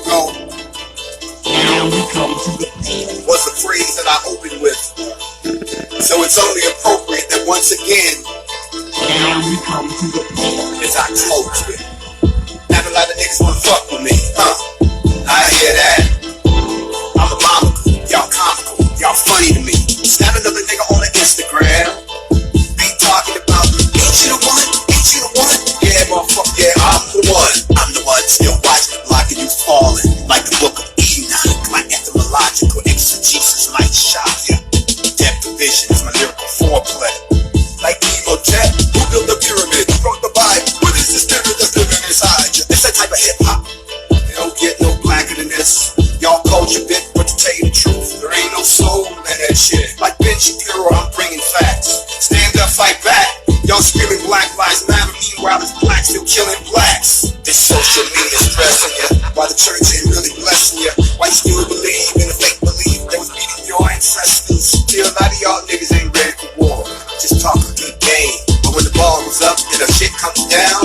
go. Now we come to the was the phrase that I opened with. So it's only appropriate that once again, now we come to the as I close with. Not a lot of niggas wanna fuck with me, huh? I hear that. I'm a comical, y'all comical, y'all funny to me. Snap another nigga on the Instagram. Be talking about, ain't you the one? Ain't you the one? Yeah, motherfucker, yeah, I'm the one. I'm the one still watching the block of you falling. Like the book of Enoch, my etymological exegesis might shock ya. Depth of vision is my lyrical foreplay. Like Emotep, who built the pyramid, who wrote the Bible? What is this spirit that's living inside you? It's that type of hip-hop. You don't get no blacker than this. Y'all culture bit, but to tell you the truth, there ain't no soul in that shit. Like Ben Shapiro, I'm bringing facts. Stand up, fight back. Y'all screaming Black Lives Matter, meanwhile there's blacks still killing blacks. This social media stressing you, while the church ain't really blessing you. Why you still believe in a fake belief that was beating your ancestors? Still, a lot of y'all niggas ain't ready for war. Just talk a good game, but when the ball was up and the shit comes down.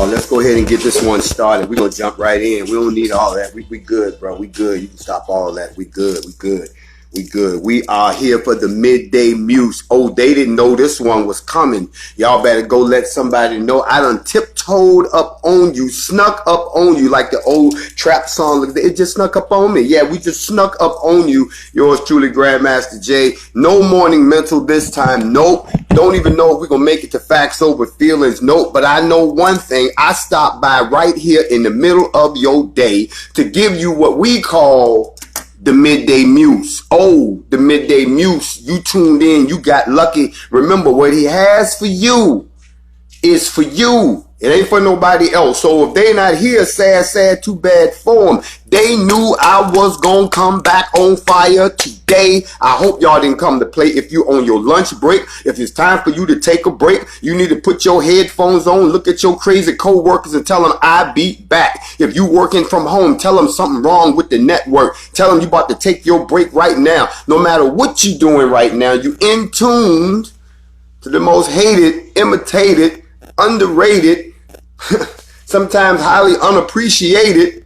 Let's go ahead and get this one started. We're gonna jump right in. We don't need all that. We good, bro. We good. You can stop all that. We good. We good. We good. We are here for the midday Muse. Oh, they didn't know this one was coming. Y'all better go let somebody know. I done tiptoed up on you, snuck up on you like the old trap song. It just snuck up on me. Yeah, we just snuck up on you. Yours truly, Grandmaster J. No morning mental this time. Nope. Don't even know if we're going to make it to Facts Over Feelings. Nope. But I know one thing. I stopped by right here in the middle of your day to give you what we call the midday Muse. Oh, the midday Muse. You tuned in. You got lucky. Remember, what he has for you is for you. It ain't for nobody else. So if they not here, sad, too bad for them. They knew I was gonna come back on fire today. I hope y'all didn't come to play. If you on your lunch break, if it's time for you to take a break, you need to put your headphones on, look at your crazy co-workers and tell them I be back. If you working from home, tell them something wrong with the network. Tell them you about to take your break right now. No matter what you doing right now, you in tuned to the most hated, imitated, underrated, sometimes highly unappreciated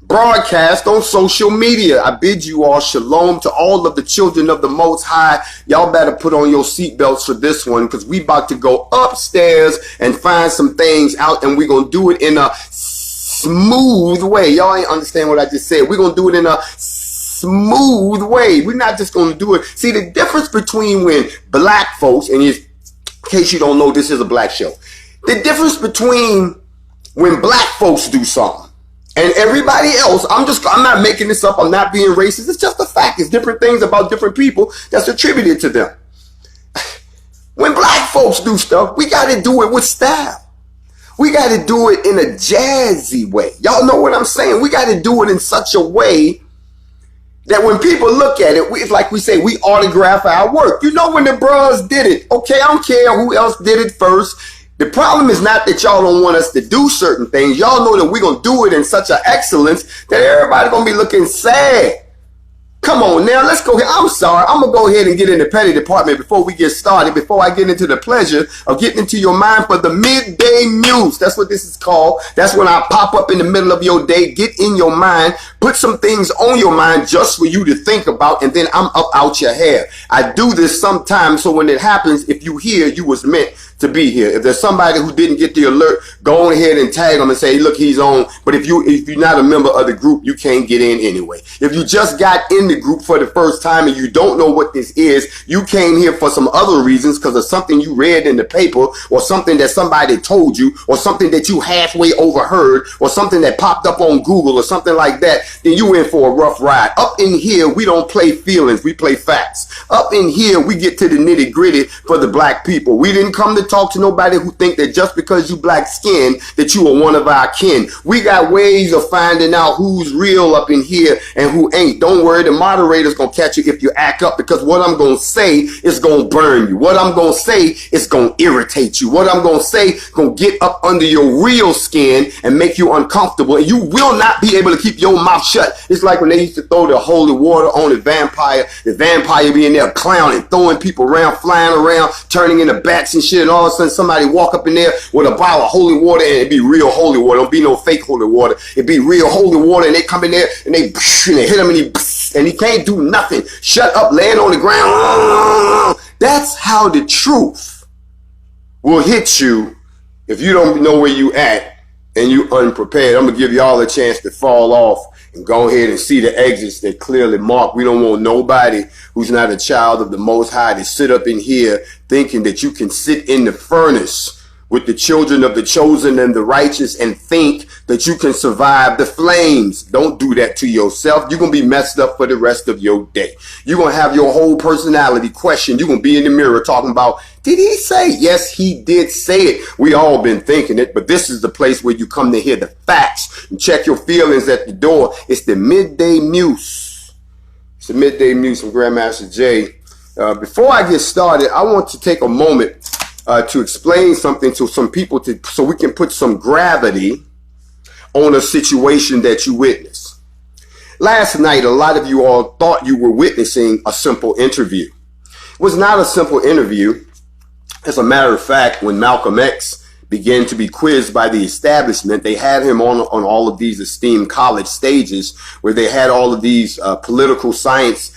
broadcast on social media. I bid you all shalom to all of the children of the Most High. Y'all better put on your seatbelts for this one, because we about to go upstairs and find some things out, and we're going to do it in a smooth way. Y'all ain't understand what I just said. We're going to do it in a smooth way. We're not just going to do it. See, the difference between when black folks, and in case you don't know, this is a black show. The difference between when black folks do something and everybody else, I'm not making this up. I'm not being racist. It's just a fact. It's different things about different people that's attributed to them. When black folks do stuff, we got to do it with style. We got to do it in a jazzy way. Y'all know what I'm saying? We got to do it in such a way that when people look at it, it's like we say, we autograph our work. You know, when the bros did it, okay, I don't care who else did it first. The problem is not that y'all don't want us to do certain things. Y'all know that we're going to do it in such an excellence that everybody going to be looking sad. Come on now, let's go ahead. I'm sorry. I'm going to go ahead and get in the petty department before we get started, before I get into the pleasure of getting into your mind for the midday Muse. That's what this is called. That's when I pop up in the middle of your day, get in your mind, put some things on your mind just for you to think about, and then I'm up out your hair. I do this sometimes, so when it happens, if you hear, you was meant to be here. If there's somebody who didn't get the alert, go on ahead and tag them and say, look, he's on. But if you're not a member of the group, you can't get in anyway. If you just got in the group for the first time and you don't know what this is, you came here for some other reasons because of something you read in the paper, or something that somebody told you, or something that you halfway overheard, or something that popped up on Google or something like that, then you in for a rough ride. Up in here, we don't play feelings, we play facts. Up in here, we get to the nitty gritty for the black people. We didn't come to talk to nobody who think that just because you black skin that you are one of our kin. We got ways of finding out who's real up in here and who ain't. Don't worry, the moderator's gonna catch you if you act up, because what I'm gonna say is gonna burn you. What I'm gonna say is gonna irritate you. What I'm gonna say gonna get up under your real skin and make you uncomfortable, and you will not be able to keep your mouth shut. It's like when they used to throw the holy water on the vampire be in there clowning, throwing people around, flying around, turning into bats and shit, and all of a sudden somebody walk up in there with a bottle of holy water, and it be real holy water. Don't be no fake holy water. It be real holy water, and they come in there and they hit him, and he can't do nothing. Shut up, laying on the ground. That's how the truth will hit you if you don't know where you at and you unprepared. I'm gonna give y'all a chance to fall off and go ahead and see the exits that clearly mark. We don't want nobody who's not a child of the Most High to sit up in here thinking that you can sit in the furnace with the children of the chosen and the righteous and think that you can survive the flames. Don't do that to yourself. You're going to be messed up for the rest of your day. You're going to have your whole personality questioned. You're going to be in the mirror talking about, did he say? Yes, he did say it. We all been thinking it, but this is the place where you come to hear the facts and check your feelings at the door. It's the Midday Muse. It's the Midday Muse from Grandmaster Jay. Before I get started, I want to take a moment to explain something to some people so we can put some gravity on a situation that you witnessed. Last night, a lot of you all thought you were witnessing a simple interview. It was not a simple interview. As a matter of fact, when Malcolm X began to be quizzed by the establishment, they had him on all of these esteemed college stages where they had all of these political science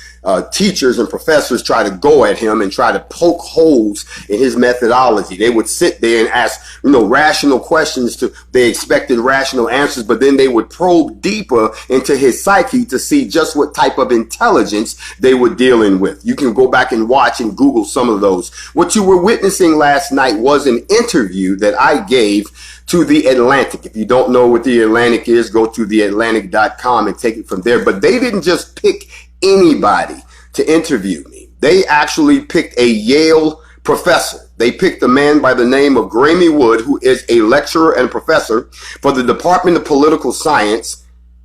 teachers and professors try to go at him and try to poke holes in his methodology. They would sit there and ask, rational questions. They expected rational answers, but then they would probe deeper into his psyche to see just what type of intelligence they were dealing with. You can go back and watch and Google some of those. What you were witnessing last night was an interview that I gave to The Atlantic. If you don't know what The Atlantic is, go to theatlantic.com and take it from there. But they didn't just pick anybody to interview me. They actually picked a Yale professor. They picked a man by the name of Grammy Wood, who is a lecturer and professor for the Department of Political Science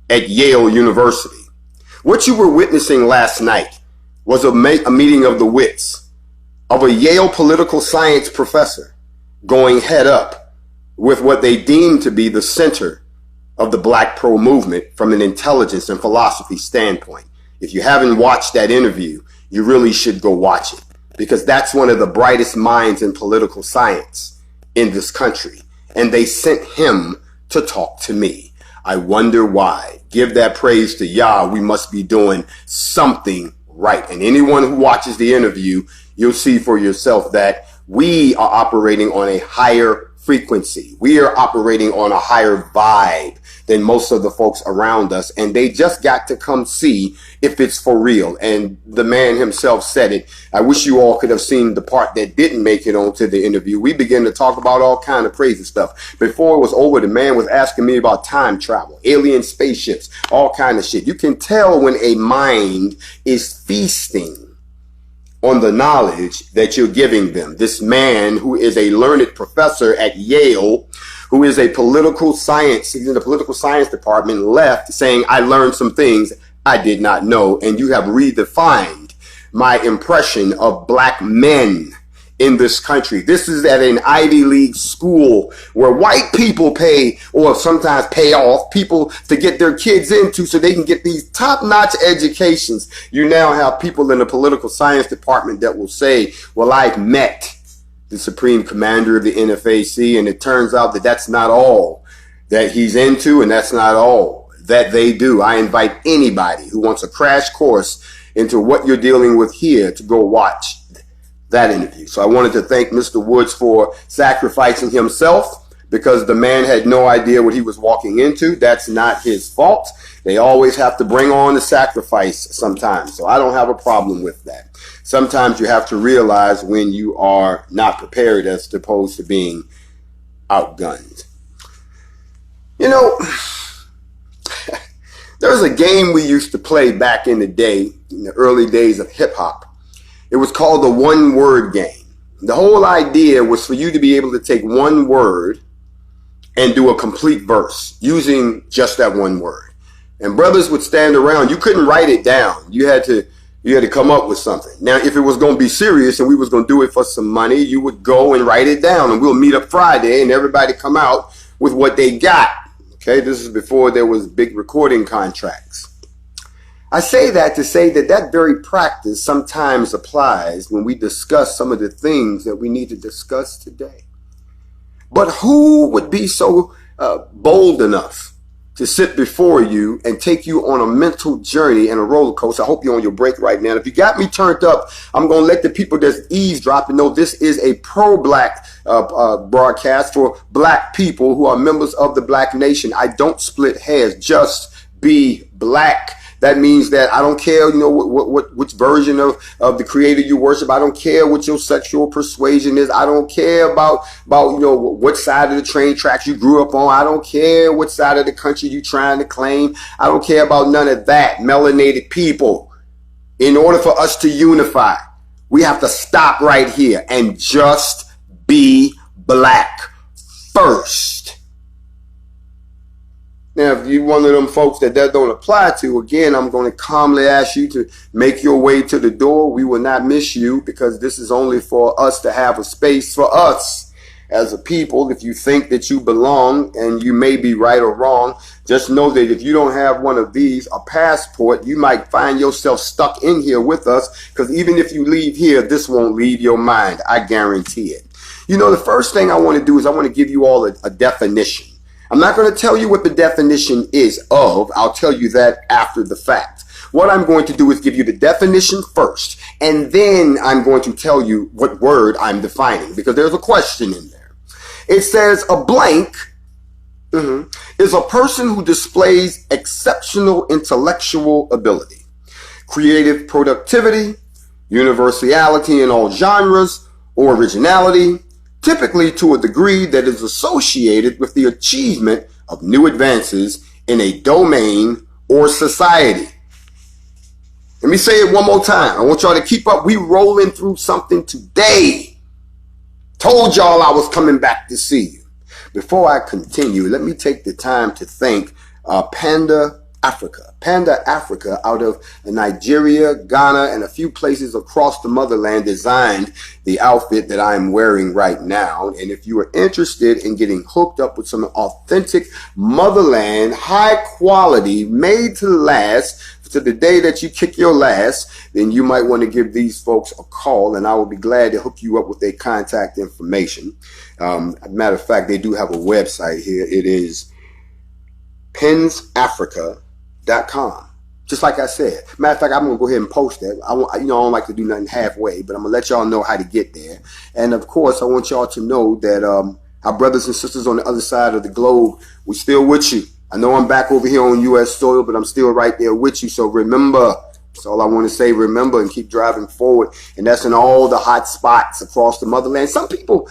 at Yale University. What you were witnessing last night was a meeting of the wits of a Yale political science professor going head up with what they deemed to be the center of the Black Pro movement from an intelligence and philosophy standpoint. If you haven't watched that interview, you really should go watch it, because that's one of the brightest minds in political science in this country. And they sent him to talk to me. I wonder why. Give that praise to Yah. We must be doing something right. And anyone who watches the interview, you'll see for yourself that we are operating on a higher frequency. We are operating on a higher vibe than most of the folks around us, and they just got to come see if it's for real. And the man himself said it. I wish you all could have seen the part that didn't make it onto the interview. We began to talk about all kind of crazy stuff. Before it was over, the man was asking me about time travel, alien spaceships, all kind of shit. You can tell when a mind is feasting on the knowledge that you're giving them. This man, who is a learned professor at Yale, who is a political science, he's in the political science department, left saying, I learned some things I did not know, and you have redefined my impression of black men in this country. This is at an Ivy League school where white people pay, or sometimes pay off people to get their kids into so they can get these top-notch educations. You now have people in the political science department that will say, well, I've met the supreme commander of the NFAC, and it turns out that that's not all that he's into, and that's not all that they do. I invite anybody who wants a crash course into what you're dealing with here to go watch that interview. So I wanted to thank Mr. Woods for sacrificing himself, because the man had no idea what he was walking into. That's not his fault. They always have to bring on the sacrifice sometimes. So I don't have a problem with that. Sometimes you have to realize when you are not prepared as opposed to being outgunned. There's a game we used to play back in the day, in the early days of hip hop. It was called the one word game. The whole idea was for you to be able to take one word and do a complete verse using just that one word. And brothers would stand around. You couldn't write it down. You had to come up with something. Now, if it was going to be serious and we was going to do it for some money, you would go and write it down, and we'll meet up Friday and everybody come out with what they got. Okay, this is before there was big recording contracts. I say that to say that that very practice sometimes applies when we discuss some of the things that we need to discuss today. But who would be so bold enough to sit before you and take you on a mental journey and a roller coaster? I hope you're on your break right now. If you got me turned up, I'm going to let the people that's eavesdropping know this is a pro-black broadcast for black people who are members of the black nation. I don't split hairs. Just be black. That means that I don't care, which version of the creator you worship. I don't care what your sexual persuasion is. I don't care about what side of the train tracks you grew up on. I don't care what side of the country you trying to claim. I don't care about none of that. Melanated people, in order for us to unify, we have to stop right here and just be black first. Now, if you're one of them folks that don't apply to, again, I'm going to calmly ask you to make your way to the door. We will not miss you, because this is only for us to have a space for us as a people. If you think that you belong, and you may be right or wrong, just know that if you don't have one of these, a passport, you might find yourself stuck in here with us, because even if you leave here, this won't leave your mind. I guarantee it. The first thing I want to do is I want to give you all a definition. I'm not going to tell you what the definition is of. I'll tell you that after the fact. What I'm going to do is give you the definition first, and then I'm going to tell you what word I'm defining, because there's a question in there. It says a blank is a person who displays exceptional intellectual ability, creative productivity, universality in all genres, or originality, typically to a degree that is associated with the achievement of new advances in a domain or society. Let me say it one more time. I want y'all to keep up. We rolling through something today. Told y'all I was coming back to see you. Before I continue, let me take the time to thank Panda Africa. Panda Africa, out of Nigeria, Ghana, and a few places across the motherland, designed the outfit that I'm wearing right now. And if you are interested in getting hooked up with some authentic motherland, high quality, made to last to the day that you kick your last, then you might want to give these folks a call, and I will be glad to hook you up with their contact information. Matter of fact, they do have a website here. It is pensafrica.com. Just like I said. Matter of fact, I'm going to go ahead and post that. I don't like to do nothing halfway, but I'm going to let y'all know how to get there. And of course, I want y'all to know that our brothers and sisters on the other side of the globe, we're still with you. I know I'm back over here on U.S. soil, but I'm still right there with you. So remember, that's all I want to say. Remember, and keep driving forward. And that's in all the hot spots across the motherland. Some people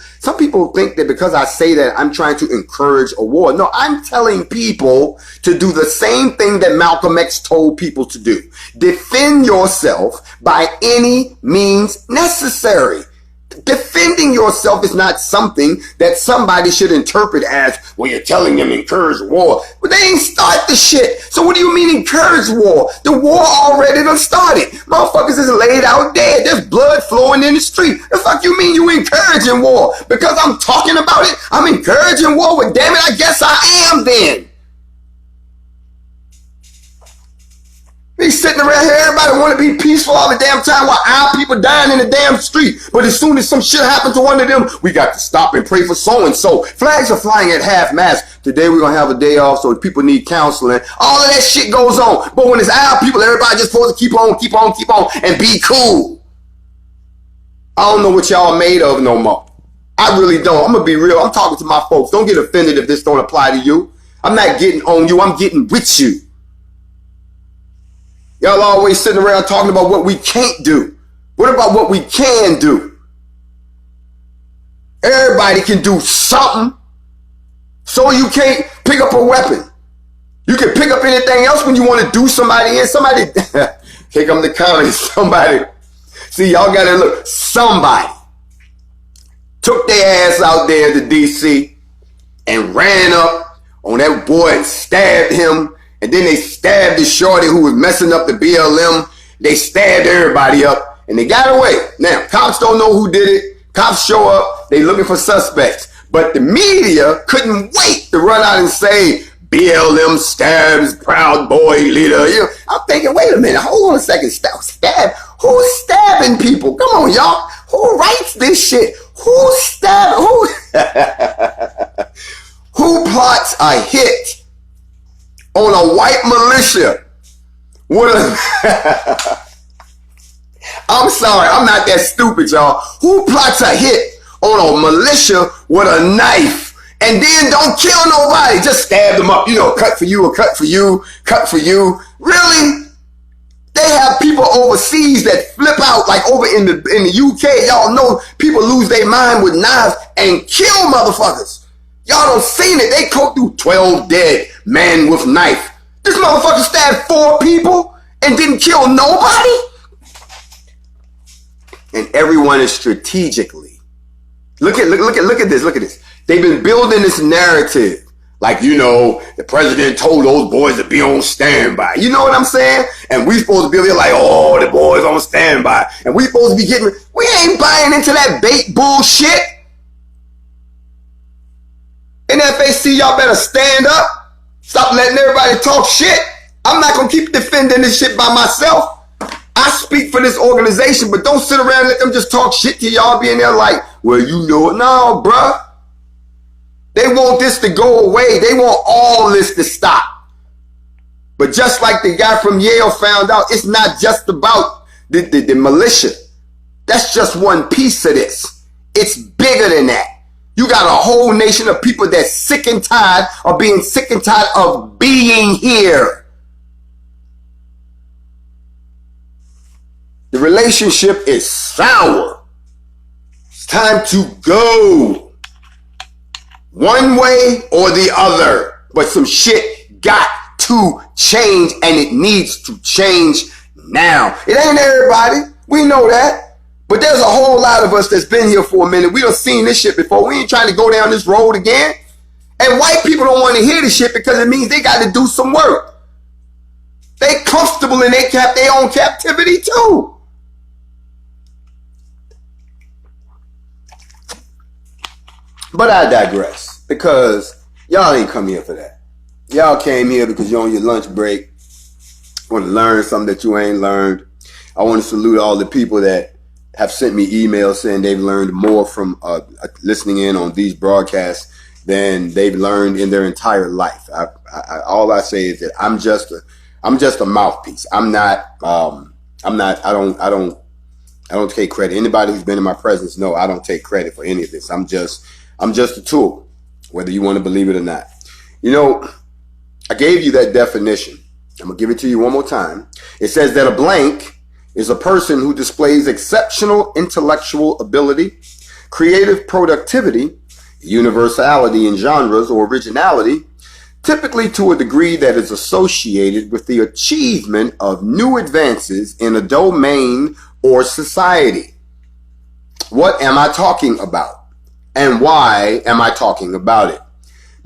think that because I say that, I'm trying to encourage a war. No, I'm telling people to do the same thing that Malcolm X told people to do. Defend yourself by any means necessary. Defending yourself is not something that somebody should interpret as, well, you're telling them encourage war. But they ain't start the shit. So what do you mean encourage war? The war already done started. Motherfuckers is laid out dead. There's blood flowing in the street. The fuck you mean you encouraging war? Because I'm talking about it, I'm encouraging war? Well, damn it, I guess I am then. He's sitting around here, everybody want to be peaceful all the damn time while our people dying in the damn street. But as soon as some shit happens to one of them, we got to stop and pray for so-and-so. Flags are flying at half-mast. Today we're going to have a day off, so people need counseling. All of that shit goes on. But when it's our people, everybody just supposed to keep on, and be cool. I don't know what y'all made of no more. I really don't. I'm going to be real. I'm talking to my folks. Don't get offended if this don't apply to you. I'm not getting on you. I'm getting with you. Y'all always sitting around talking about what we can't do. What about what we can do? Everybody can do something. So you can't pick up a weapon. You can pick up anything else when you want to do somebody in. Somebody, here come the comments, somebody. See, y'all got to look, somebody. took their ass out there to D.C. and ran up on that boy and stabbed him. And then they stabbed the shorty who was messing up the BLM. They stabbed everybody up and they got away. Now, cops don't know who did it. Cops show up. They looking for suspects. But the media couldn't wait to run out and say, BLM stabs Proud Boy leader. You know, I'm thinking, wait a minute. Hold on a second. Stab? Who's stabbing people? Come on, y'all. Who writes this shit? Who's stabbing? Who plots a hit on a white militia with a... I'm sorry, I'm not that stupid, y'all. Who plots a hit on a militia with a knife and then don't kill nobody? Just stab them up, you know, cut for you or cut for you, cut for you. Really? They have people overseas that flip out, like over in the UK. Y'all know people lose their mind with knives and kill motherfuckers. Y'all don't seen it. They go through 12 dead man with knife. This motherfucker stabbed 4 people and didn't kill nobody. And everyone is strategically. Look at this. They've been building this narrative. Like, you know, the president told those boys to be on standby. You know what I'm saying? And we supposed to be there like, oh, the boys on standby. And we supposed to be we ain't buying into that bait bullshit. NFAC, y'all better stand up. Stop letting everybody talk shit. I'm not going to keep defending this shit by myself. I speak for this organization, but don't sit around and let them just talk shit to y'all be in there like, well, you know it. No, bruh. They want this to go away. They want all this to stop. But just like the guy from Yale found out, it's not just about the militia. That's just one piece of this. It's bigger than that. You got a whole nation of people that's sick and tired of being sick and tired of being here. The relationship is sour. It's time to go. One way or the other. But some shit got to change, and it needs to change now. It ain't everybody. We know that. But there's a whole lot of us that's been here for a minute. We done seen this shit before. We ain't trying to go down this road again. And white people don't want to hear this shit because it means they got to do some work. They comfortable in their own captivity too. But I digress, because y'all ain't come here for that. Y'all came here because you're on your lunch break, want to learn something that you ain't learned. I want to salute all the people that have sent me emails saying they've learned more from listening in on these broadcasts than they've learned in their entire life. All I say is that I'm just a mouthpiece. I don't take credit. Anybody who's been in my presence, no, I don't take credit for any of this. I'm just a tool, whether you want to believe it or not. You know, I gave you that definition. I'm going to give it to you one more time. It says that a blank is a person who displays exceptional intellectual ability, creative productivity, universality in genres, or originality, typically to a degree that is associated with the achievement of new advances in a domain or society. What am I talking about? And why am I talking about it?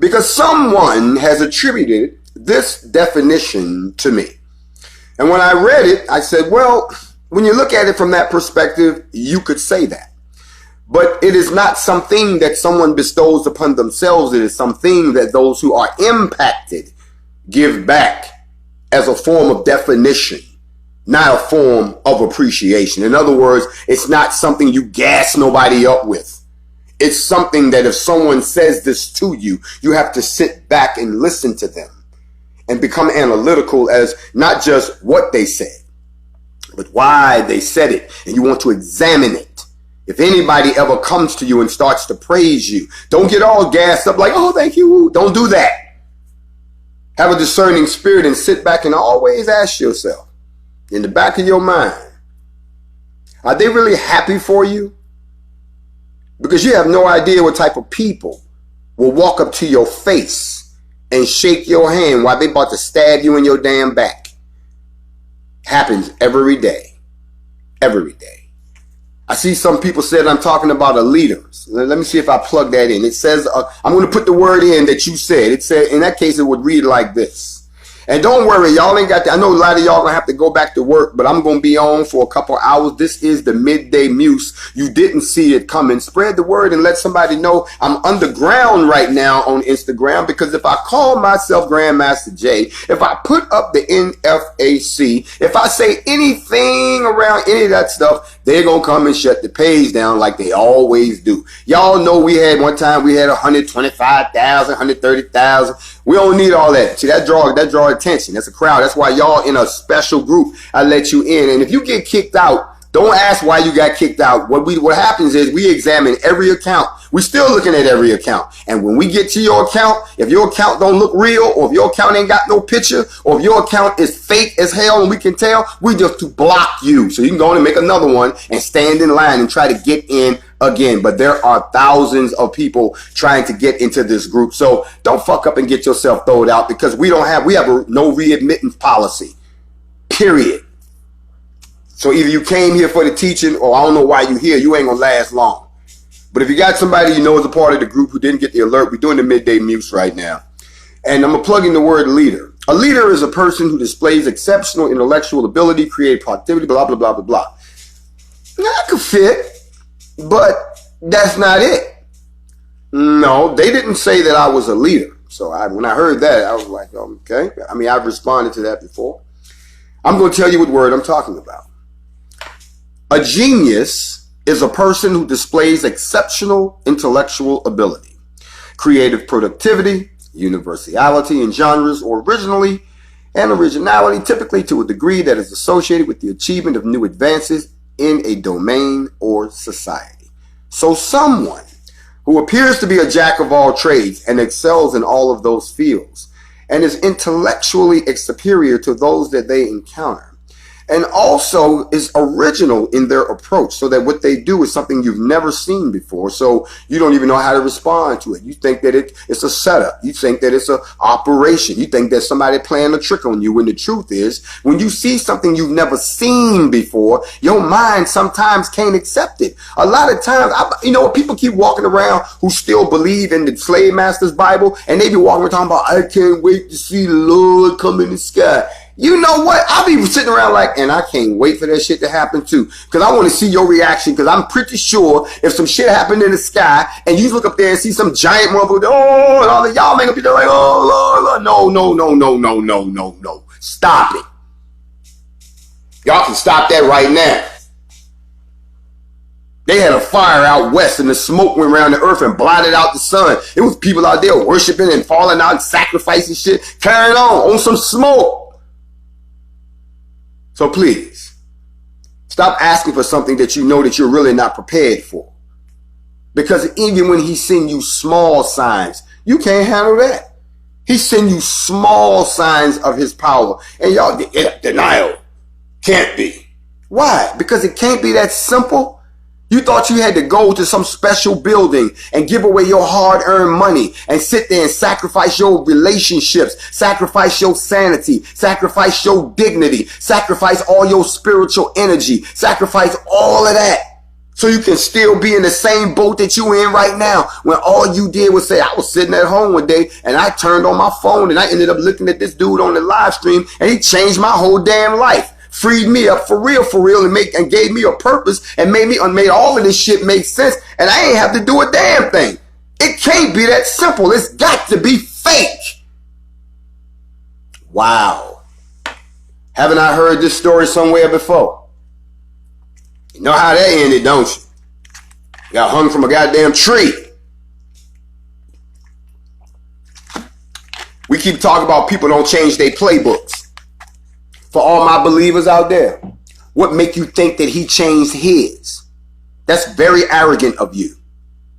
Because someone has attributed this definition to me. And when I read it, I said, well, when you look at it from that perspective, you could say that. But it is not something that someone bestows upon themselves. It is something that those who are impacted give back as a form of definition, not a form of appreciation. In other words, it's not something you gas nobody up with. It's something that if someone says this to you, you have to sit back and listen to them and become analytical as not just what they said, but why they said it. And you want to examine it. If anybody ever comes to you and starts to praise you, don't get all gassed up like, oh, thank you. Don't do that. Have a discerning spirit and sit back and always ask yourself in the back of your mind, are they really happy for you? Because you have no idea what type of people will walk up to your face and shake your hand while they about to stab you in your damn back. Happens every day. Every day. I see some people said I'm talking about a leader. So let me see if I plug that in. It says, I'm going to put the word in that you said. It said, in that case, it would read like this. And don't worry, y'all ain't got to, I know a lot of y'all gonna have to go back to work, but I'm gonna be on for a couple hours. This is the Midday Muse. You didn't see it coming. Spread the word and let somebody know I'm underground right now on Instagram, because if I call myself Grandmaster J, if I put up the NFAC, if I say anything around any of that stuff, they're gonna come and shut the page down like they always do. Y'all know we had one time, we had 125,000, 130,000. We don't need all that. See, that draw attention. That's a crowd. That's why y'all in a special group. I let you in. And if you get kicked out, don't ask why you got kicked out. What happens is we examine every account. We're still looking at every account. And when we get to your account, if your account don't look real, or if your account ain't got no picture, or if your account is fake as hell and we can tell, we just to block you. So you can go on and make another one and stand in line and try to get in again. But there are thousands of people trying to get into this group. So don't fuck up and get yourself thrown out, because we have no readmittance policy, period. So either you came here for the teaching, or I don't know why you here. You ain't gonna last long. But if you got somebody you know is a part of the group who didn't get the alert, we're doing the Midday Muse right now. And I'm gonna plug in the word leader. A leader is a person who displays exceptional intellectual ability, creative productivity, blah, blah, blah, blah, blah. That could fit, but that's not it. No, they didn't say that I was a leader. So when I heard that, I was like, okay. I mean, I've responded to that before. I'm going to tell you what word I'm talking about. A genius is a person who displays exceptional intellectual ability, creative productivity, universality in genres, or originality, typically to a degree that is associated with the achievement of new advances in a domain or society. So someone who appears to be a jack of all trades and excels in all of those fields and is intellectually superior to those that they encounter, and also is original in their approach, so that what they do is something you've never seen before, so you don't even know how to respond to it. You think that it's a setup. You think that it's an operation. You think that somebody playing a trick on you, when the truth is, when you see something you've never seen before, your mind sometimes can't accept it. A lot of times, people keep walking around who still believe in the slave master's Bible, and they be walking around talking about, I can't wait to see the Lord come in the sky. You know what? I'll be sitting around like, and I can't wait for that shit to happen too. Because I want to see your reaction. Because I'm pretty sure if some shit happened in the sky and you look up there and see some giant motherfucker, and all of y'all make up, you're like, oh, Lord. No. Stop it. Y'all can stop that right now. They had a fire out west and the smoke went around the earth and blotted out the sun. It was people out there worshiping and falling out and sacrificing shit, carrying on some smoke. So please, stop asking for something that you know that you're really not prepared for. Because even when he sends you small signs, you can't handle that. He sends you small signs of his power. And y'all, denial. Can't be. Why? Because it can't be that simple. You thought you had to go to some special building and give away your hard-earned money and sit there and sacrifice your relationships, sacrifice your sanity, sacrifice your dignity, sacrifice all your spiritual energy, sacrifice all of that so you can still be in the same boat that you in right now, when all you did was say, I was sitting at home one day and I turned on my phone and I ended up looking at this dude on the live stream and he changed my whole damn life. Freed me up for real, and gave me a purpose and made all of this shit make sense, and I ain't have to do a damn thing. It can't be that simple. It's got to be fake. Wow. Haven't I heard this story somewhere before? You know how that ended, don't you? Got hung from a goddamn tree. We keep talking about people don't change their playbooks. For all my believers out there, what make you think that he changed his? That's very arrogant of you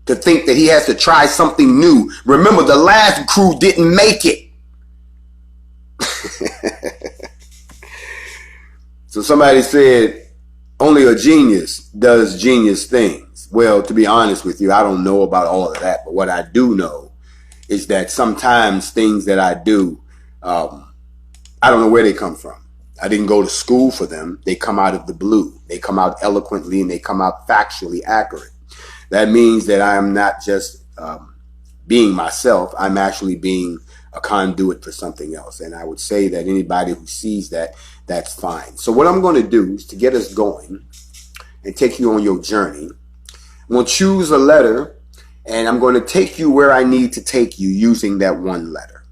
to think that he has to try something new. Remember, the last crew didn't make it. So somebody said, only a genius does genius things. Well, to be honest with you, I don't know about all of that. But what I do know is that sometimes things that I do, I don't know where they come from. I didn't go to school for them. They come out of the blue. They come out eloquently and they come out factually accurate. That means that I am not just being myself. I'm actually being a conduit for something else. And I would say that anybody who sees that, that's fine. So what I'm going to do is to get us going and take you on your journey. I'm going to choose a letter and I'm going to take you where I need to take you using that one letter.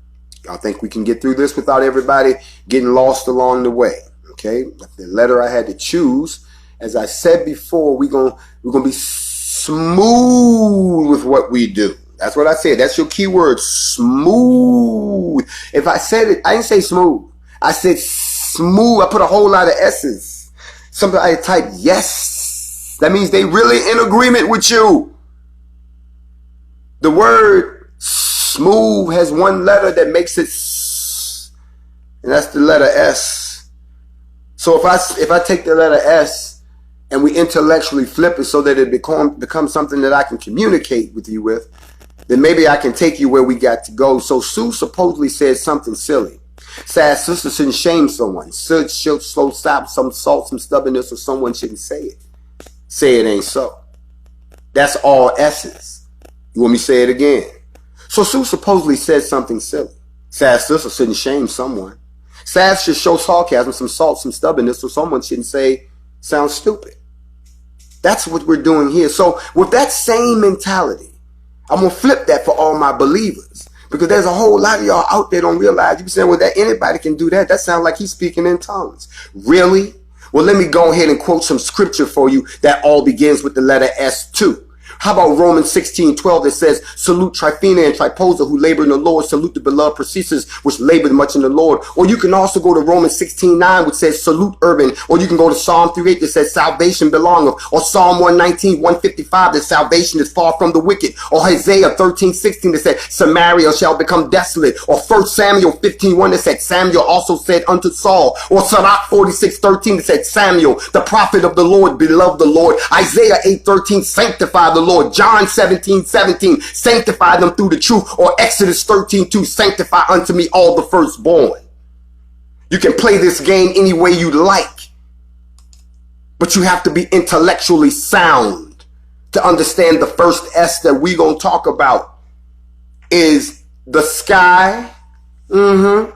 I think we can get through this without everybody getting lost along the way. Okay, the letter I had to choose, as I said before, we're gonna be smooth with what we do. That's what I said. That's your key word, smooth. If I said it, I didn't say smooth. I said smooth. I put a whole lot of S's. Something I typed yes. That means they really in agreement with you. The word smooth has one letter that makes it S, and that's the letter S. So if I take the letter S and we intellectually flip it so that it becomes something that I can communicate with you with, then maybe I can take you where we got to go. So Sue supposedly said something silly. Sad sister shouldn't shame someone. Should slow stop some salt, some stubbornness, or someone shouldn't say it. Say it ain't so. That's all S's. You want me to say it again? So Sue supposedly said something silly. Sad sister shouldn't shame someone. Sad should show sarcasm, some salt, some stubbornness, so someone shouldn't say, sounds stupid. That's what we're doing here. So with that same mentality, I'm going to flip that for all my believers. Because there's a whole lot of y'all out there don't realize. You be saying, well, that anybody can do that. That sounds like he's speaking in tongues. Really? Well, let me go ahead and quote some scripture for you that all begins with the letter S too. How about Romans 16:12 that says, salute Tryphena and Tryposa who labor in the Lord. Salute the beloved Persis which labored much in the Lord. Or you can also go to Romans 16:9 which says, salute Urban. Or you can go to Psalm 3:8 that says, salvation belongeth. Or Psalm 119:155 that salvation is far from the wicked. Or Isaiah 13:16 that said, Samaria shall become desolate. Or 1 Samuel 15:1 that said, Samuel also said unto Saul. Or Sirach 46:13 that said, Samuel, the prophet of the Lord, beloved the Lord. Isaiah 8:13, sanctify the Lord. John 17:17, sanctify them through the truth. Or Exodus 13:2, sanctify unto me all the firstborn. You can play this game any way you like, but you have to be intellectually sound to understand the first S that we gonna talk about is the sky, the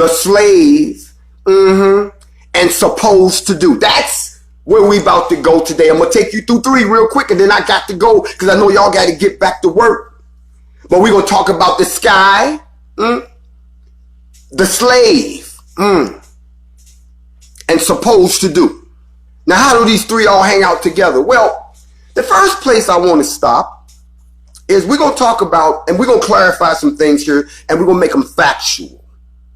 slave, and supposed to do. That's where we about to go today. I'm going to take you through 3 real quick and then I got to go because I know y'all got to get back to work. But we're going to talk about the sky, the slave, and supposed to do. Now, how do these 3 all hang out together? Well, the first place I want to stop is we're going to talk about, and we're going to clarify some things here, and we're going to make them factual.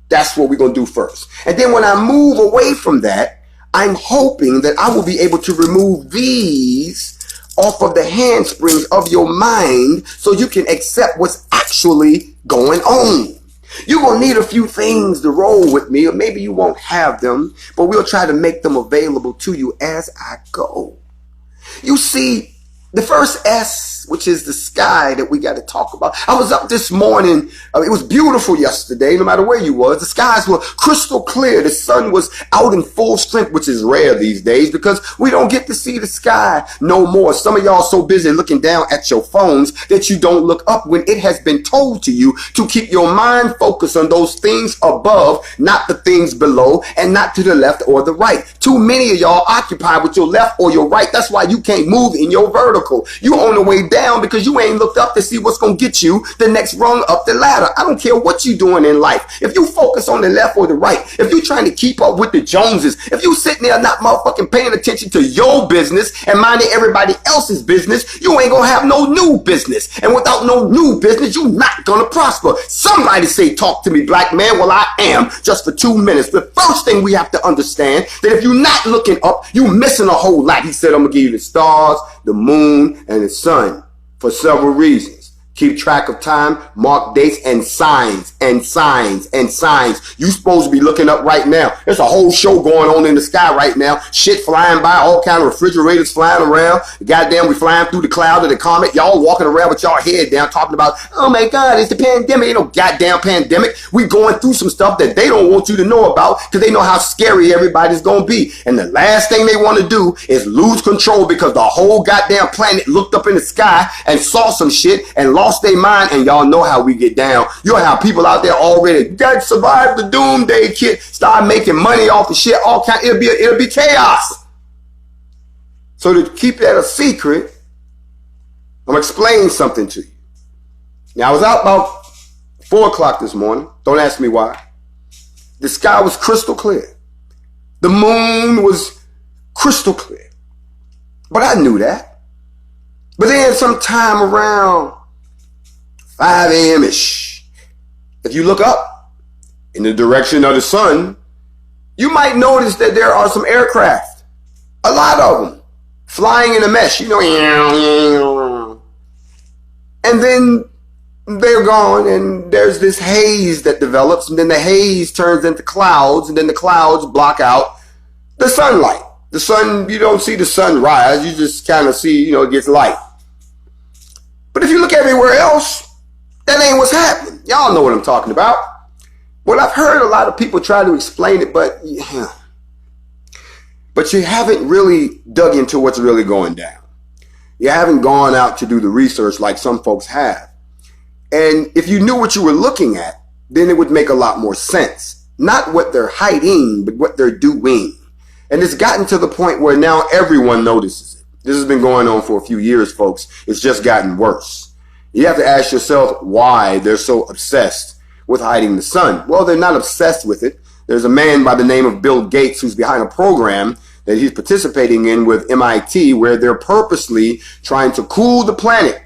That's what we're going to do first. And then when I move away from that, I'm hoping that I will be able to remove these off of the handsprings of your mind so you can accept what's actually going on. You're going to need a few things to roll with me, or maybe you won't have them, but we'll try to make them available to you as I go. You see, the first S, which is the sky that we got to talk about. I was up this morning. It was beautiful yesterday, no matter where you was. The skies were crystal clear. The sun was out in full strength, which is rare these days because we don't get to see the sky no more. Some of y'all so busy looking down at your phones that you don't look up when it has been told to you to keep your mind focused on those things above, not the things below, and not to the left or the right. Too many of y'all occupied with your left or your right. That's why you can't move in your vertical. You on the way down because you ain't looked up to see what's going to get you the next rung up the ladder. I don't care what you're doing in life. If you focus on the left or the right, if you're trying to keep up with the Joneses, if you sitting there not motherfucking paying attention to your business and minding everybody else's business, you ain't going to have no new business. And without no new business, you're not going to prosper. Somebody say, talk to me, black man. Well, I am, just for 2 minutes. The first thing we have to understand that if you're not looking up, you're missing a whole lot. He said, I'm going to give you the stars, the moon, and the sun for several reasons. Keep track of time, mark dates, and signs, and signs, and signs. You supposed to be looking up right now. There's a whole show going on in the sky right now. Shit flying by, all kind of refrigerators flying around. Goddamn, we flying through the cloud of the comet. Y'all walking around with y'all head down talking about, oh my God, it's the pandemic. Ain't no goddamn pandemic. We going through some stuff that they don't want you to know about because they know how scary everybody's going to be. And the last thing they want to do is lose control because the whole goddamn planet looked up in the sky and saw some shit and lost their mind. And y'all know how we get down. You'll have people out there already that survived the doomsday kid, start making money off the shit. All kind. It'll be chaos. So to keep that a secret, I'm explaining something to you. Now I was out about 4 o'clock this morning. Don't ask me why. The sky was crystal clear. The moon was crystal clear. But I knew that. But then sometime around 5 a.m.-ish, if you look up in the direction of the sun, you might notice that there are some aircraft, a lot of them, flying in a mesh, you know, and then they're gone, and there's this haze that develops, and then the haze turns into clouds, and then the clouds block out the sunlight. The sun, you don't see the sun rise, you just kind of see, it gets light. But if you look everywhere else, that ain't what's happening. Y'all know what I'm talking about. Well, I've heard a lot of people try to explain it, but you haven't really dug into what's really going down. You haven't gone out to do the research like some folks have. And if you knew what you were looking at, then it would make a lot more sense. Not what they're hiding, but what they're doing. And it's gotten to the point where now everyone notices it. This has been going on for a few years, folks. It's just gotten worse. You have to ask yourself why they're so obsessed with hiding the sun. Well, they're not obsessed with it. There's a man by the name of Bill Gates who's behind a program that he's participating in with MIT where they're purposely trying to cool the planet.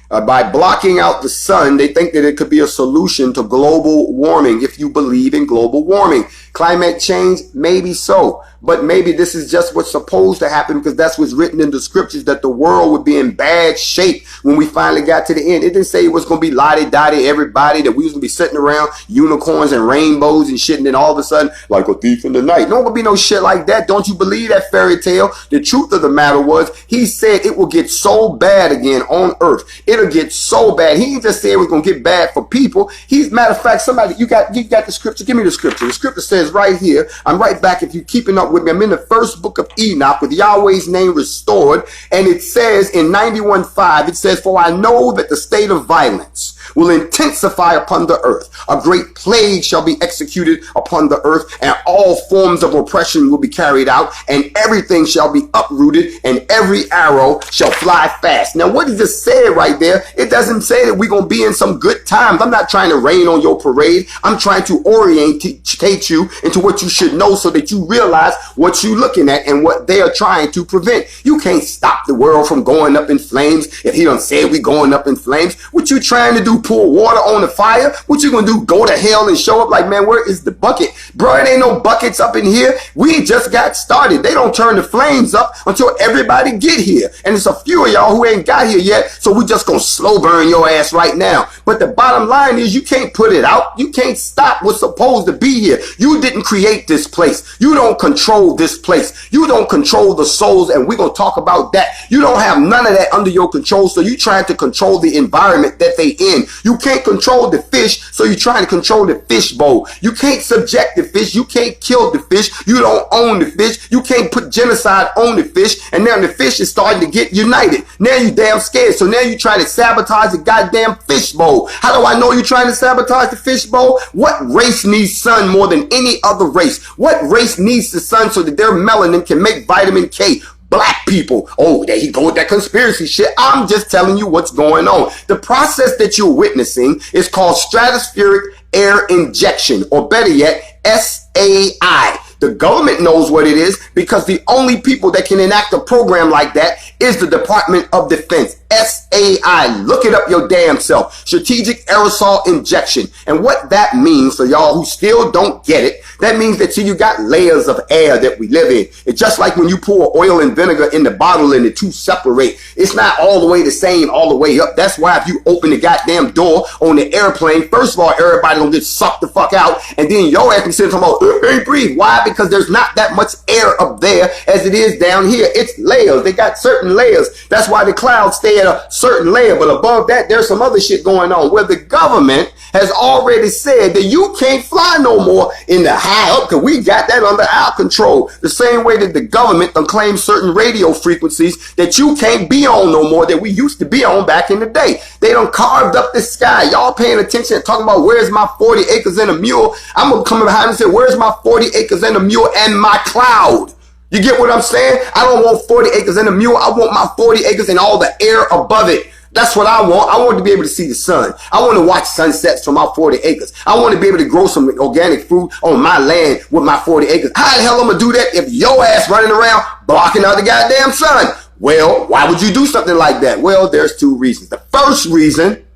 By blocking out the sun, they think that it could be a solution to global warming. If you believe in global warming, climate change, maybe so. But maybe this is just what's supposed to happen because that's what's written in the scriptures, that the world would be in bad shape when we finally got to the end. It didn't say it was going to be lottie-dottie, everybody, that we was going to be sitting around unicorns and rainbows and shit, and then all of a sudden, like a thief in the night. No, going to be no shit like that. Don't you believe that fairy tale? The truth of the matter was, he said it will get so bad again on earth. It'll get so bad. He didn't just say it was going to get bad for people. Matter of fact, somebody, you got the scripture. Give me the scripture. The scripture says right here, I'm right back if you're keeping up with me. I'm in the first book of Enoch with Yahweh's name restored. And it says in 91:5, it says, for I know that the state of violence will intensify upon the earth. A great plague shall be executed upon the earth, and all forms of oppression will be carried out, and everything shall be uprooted, and every arrow shall fly fast. Now, what he just said right there, it doesn't say that we're going to be in some good times. I'm not trying to rain on your parade. I'm trying to orientate you into what you should know so that you realize what you're looking at and what they are trying to prevent. You can't stop the world from going up in flames. If he done said we going up in flames, what you trying to do? Pour water on the fire? What you gonna do? Go to hell and show up like, man, where is the bucket? Bro, it ain't no buckets up in here. We just got started. They don't turn the flames up until everybody get here. And it's a few of y'all who ain't got here yet, so we just gonna slow burn your ass right now. But the bottom line is you can't put it out. You can't stop what's supposed to be here. You didn't create this place. You don't control this place. You don't control the souls, and we're gonna talk about that. You don't have none of that under your control, so you trying to control the environment that they in. You can't control the fish, so you're trying to control the fish bowl. You can't subject the fish. You can't kill the fish. You don't own the fish. You can't put genocide on the fish. And now the fish is starting to get united. Now you damn scared. So now you're trying to sabotage the goddamn fish bowl. How do I know you're trying to sabotage the fish bowl? What race needs sun more than any other race? What race needs the sun so that their melanin can make vitamin K? Black people. Oh, there you go with that conspiracy shit. I'm just telling you what's going on. The process that you're witnessing is called stratospheric air injection, or better yet, SAI. The government knows what it is because the only people that can enact a program like that is the Department of Defense, SAI. SAI. Look it up your damn self. Strategic aerosol injection. And what that means for y'all who still don't get it, that means that you got layers of air that we live in. It's just like when you pour oil and vinegar in the bottle and the two separate. It's not all the way the same all the way up. That's why if you open the goddamn door on the airplane, first of all, everybody gonna get sucked the fuck out, and then your ass can sit talking about, ain't breathe. Why? Because there's not that much air up there as it is down here. It's layers. They got certain layers. That's why the clouds stay at a certain layer. But above that, there's some other shit going on where the government has already said that you can't fly no more in the high up because we got that under our control. The same way that the government done claim certain radio frequencies that you can't be on no more that we used to be on back in the day. They done carved up the sky. Y'all paying attention and talking about where's my 40 acres and a mule. I'm going to come behind and say, where's my 40 acres and a mule and my cloud? You get what I'm saying? I don't want 40 acres and a mule. I want my 40 acres and all the air above it. That's what I want. I want to be able to see the sun. I want to watch sunsets from my 40 acres. I want to be able to grow some organic fruit on my land with my 40 acres. How the hell am I going to do that if your ass running around blocking out the goddamn sun? Well, why would you do something like that? Well, there's two reasons. The first reason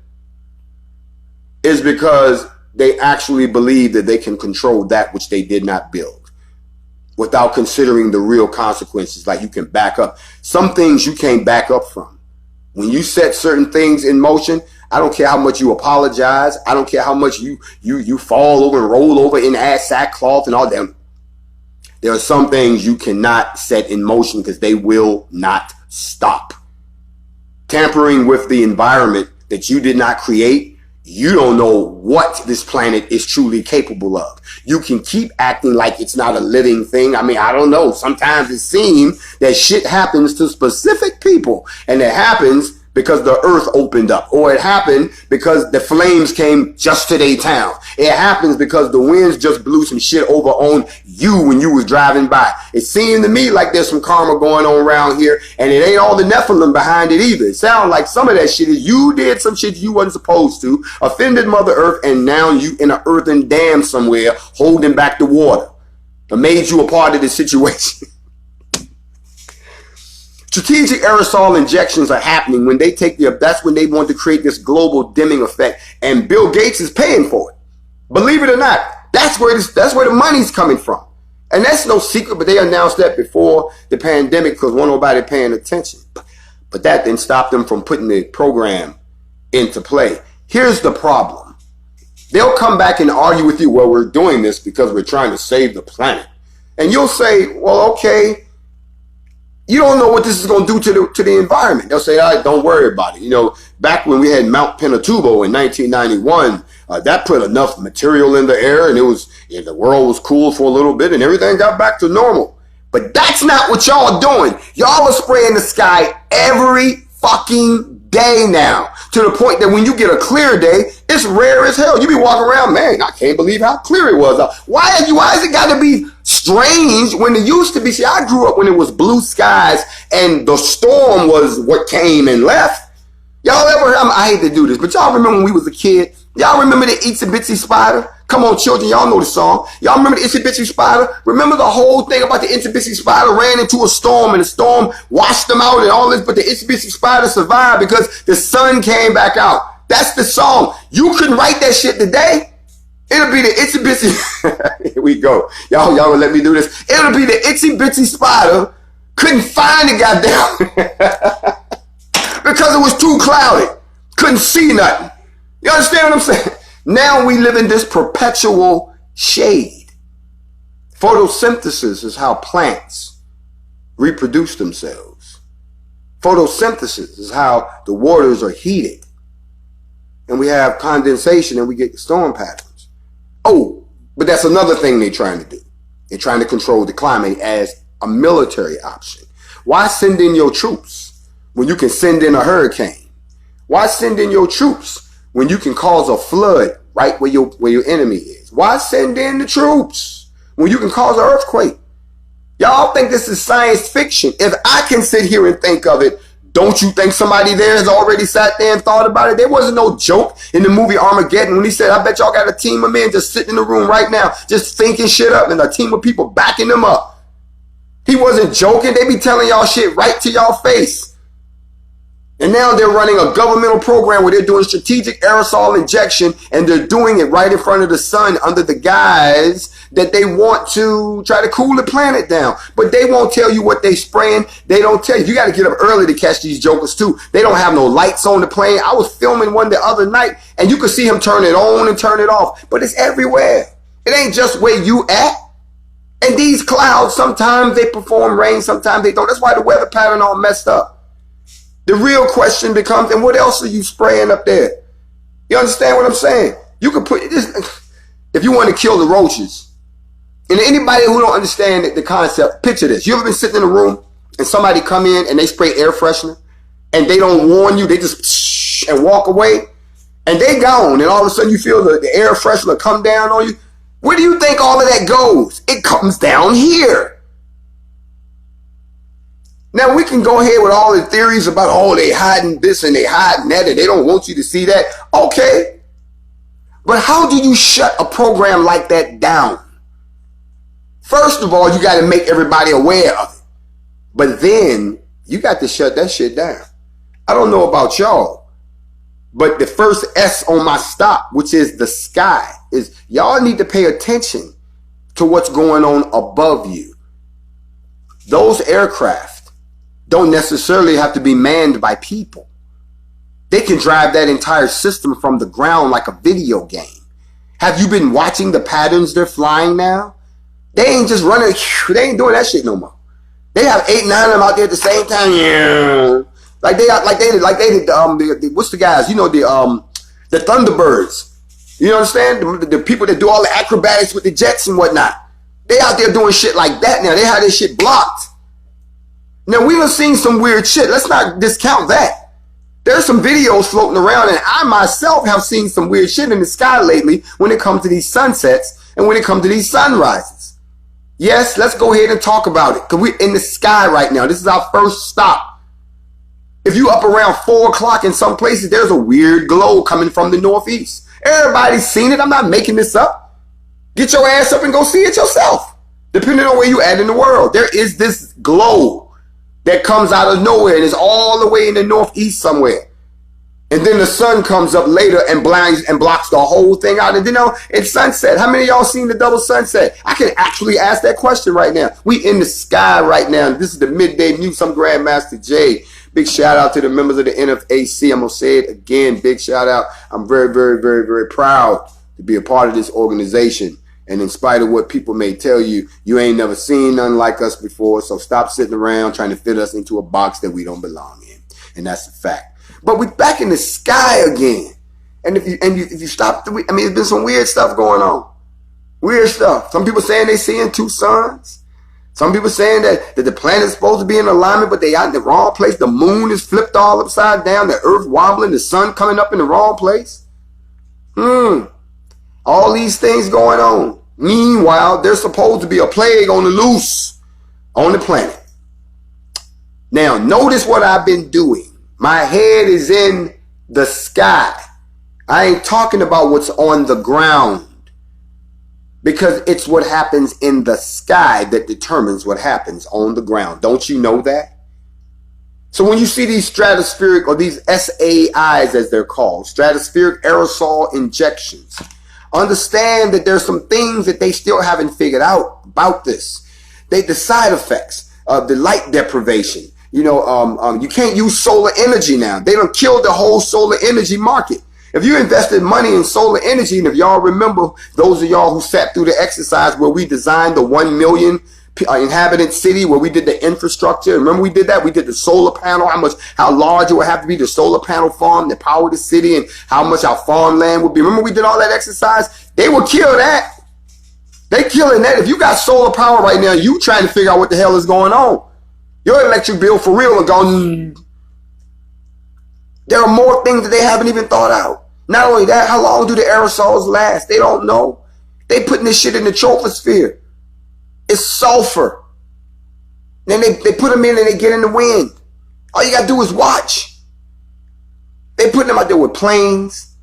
is because they actually believe that they can control that which they did not build without considering the real consequences. Like you can back up. Some things you can't back up from. When you set certain things in motion, I don't care how much you apologize. I don't care how much you fall over and roll over in ass sackcloth and all that. There are some things you cannot set in motion because they will not stop. Tampering with the environment that you did not create, you don't know what this planet is truly capable of. You can keep acting like it's not a living thing. I mean, I don't know. Sometimes it seems that shit happens to specific people, and it happens because the earth opened up, or it happened because the flames came just to their town. It happens because the winds just blew some shit over on you when you was driving by. It seemed to me like there's some karma going on around here, and it ain't all the Nephilim behind it either. It sounds like some of that shit is you did some shit you wasn't supposed to, offended Mother Earth, and now you in an earthen dam somewhere holding back the water. It made you a part of the situation. Strategic aerosol injections are happening when they take that's when they want to create this global dimming effect, and Bill Gates is paying for it. Believe it or not, that's where the money's coming from. And that's no secret, but they announced that before the pandemic because wasn't nobody paying attention. But that didn't stop them from putting the program into play. Here's the problem. They'll come back and argue with you, well, we're doing this because we're trying to save the planet. And you'll say, well, okay, you don't know what this is going to do to the environment. They'll say, all right, don't worry about it. You know, back when we had Mount Pinatubo in 1991, that put enough material in the air, and the world was cool for a little bit, and everything got back to normal. But that's not what y'all doing. Y'all are spraying the sky every fucking day now, to the point that when you get a clear day, it's rare as hell. You be walking around, man, I can't believe how clear it was. Why is it got to be strange when it used to be? See, I grew up when it was blue skies and the storm was what came and left. Y'all ever, I hate to do this, but y'all remember when we was a kid? Y'all remember the Itsy Bitsy Spider? Come on, children, y'all know the song. Y'all remember the Itsy Bitsy Spider? Remember the whole thing about the Itsy Bitsy Spider ran into a storm, and the storm washed them out and all this, but the Itsy Bitsy Spider survived because the sun came back out. That's the song. You couldn't write that shit today. It'll be the Itsy Bitsy. Here we go. Y'all gonna let me do this. It'll be the Itsy Bitsy Spider. Couldn't find it, goddamn. Because it was too cloudy. Couldn't see nothing. You understand what I'm saying? Now we live in this perpetual shade. Photosynthesis is how plants reproduce themselves. Photosynthesis is how the waters are heated. And we have condensation and we get storm patterns. Oh, but that's another thing they're trying to do. They're trying to control the climate as a military option. Why send in your troops when you can send in a hurricane? Why send in your troops when you can cause a flood right where your enemy is? Why send in the troops when you can cause an earthquake? Y'all think this is science fiction. If I can sit here and think of it, don't you think somebody there has already sat there and thought about it? There wasn't no joke in the movie Armageddon when he said, I bet y'all got a team of men just sitting in the room right now, just thinking shit up, and a team of people backing them up. He wasn't joking. They be telling y'all shit right to y'all face. And now they're running a governmental program where they're doing strategic aerosol injection, and they're doing it right in front of the sun under the guise that they want to try to cool the planet down. But they won't tell you what they spraying. They don't tell you. You got to get up early to catch these jokers too. They don't have no lights on the plane. I was filming one the other night, and you could see him turn it on and turn it off. But it's everywhere. It ain't just where you at. And these clouds, sometimes they perform rain, sometimes they don't. That's why the weather pattern all messed up. The real question becomes, and what else are you spraying up there? You understand what I'm saying? You could put this, if you want to kill the roaches. And anybody who don't understand the concept, picture this. You ever been sitting in a room and somebody come in and they spray air freshener and they don't warn you, they just and walk away and they gone, and all of a sudden you feel the air freshener come down on you? Where do you think all of that goes? It comes down here. Now, we can go ahead with all the theories about, oh, they hiding this and they hiding that and they don't want you to see that. Okay. But how do you shut a program like that down? First of all, you got to make everybody aware of it. But then you got to shut that shit down. I don't know about y'all, but the first S on my stop, which is the sky, is y'all need to pay attention to what's going on above you. Those aircraft don't necessarily have to be manned by people. They can drive that entire system from the ground like a video game. Have you been watching the patterns they're flying now? They ain't just running, they ain't doing that shit no more. They have 8, 9 of them out there at the same time. Yeah. Like they did, what's the guys? You know, the Thunderbirds. You understand? The people that do all the acrobatics with the jets and whatnot. They out there doing shit like that now. They have their shit blocked. Now, we done seen some weird shit. Let's not discount that. There's some videos floating around, and I myself have seen some weird shit in the sky lately when it comes to these sunsets and when it comes to these sunrises. Yes, let's go ahead and talk about it, because we're in the sky right now. This is our first stop. If you up around 4 o'clock in some places, there's a weird glow coming from the northeast. Everybody's seen it. I'm not making this up. Get your ass up and go see it yourself. Depending on where you at in the world, there is this glow that comes out of nowhere and is all the way in the northeast somewhere. And then the sun comes up later and blinds and blocks the whole thing out. And then it's sunset. How many of y'all seen the double sunset? I can actually ask that question right now. We in the sky right now. This is the Midday Muse. I'm Grandmaster Jay. Big shout out to the members of the NFAC. I'm going to say it again. Big shout out. I'm very, very, very, very proud to be a part of this organization. And in spite of what people may tell you, you ain't never seen nothing like us before. So stop sitting around trying to fit us into a box that we don't belong in. And that's a fact. But we're back in the sky again. And if you stop, there's been some weird stuff going on. Weird stuff. Some people saying they seeing 2 suns. Some people saying that the planet's supposed to be in alignment, but they out in the wrong place. The moon is flipped all upside down. The earth wobbling. The sun coming up in the wrong place. All these things going on. Meanwhile, there's supposed to be a plague on the loose on the planet. Now, notice what I've been doing. My head is in the sky. I ain't talking about what's on the ground, because it's what happens in the sky that determines what happens on the ground. Don't you know that? So when you see these stratospheric, or these SAIs as they're called, stratospheric aerosol injections, understand that there's some things that they still haven't figured out about this. The side effects of the light deprivation. You can't use solar energy now. They done killed the whole solar energy market. If you invested money in solar energy, and if y'all remember, those of y'all who sat through the exercise where we designed the 1 million inhabitant city, where we did the infrastructure. Remember we did that? We did the solar panel, how large it would have to be, the solar panel farm that power the city, and how much our farmland would be. Remember we did all that exercise? They would kill that. They killing that. If you got solar power right now, you trying to figure out what the hell is going on. Your electric bill for real are going. There are more things that they haven't even thought out. Not only that, how long do the aerosols last? They don't know. They putting this shit in the troposphere. It's sulfur. Then they put them in and they get in the wind. All you got to do is watch. They putting them out there with planes,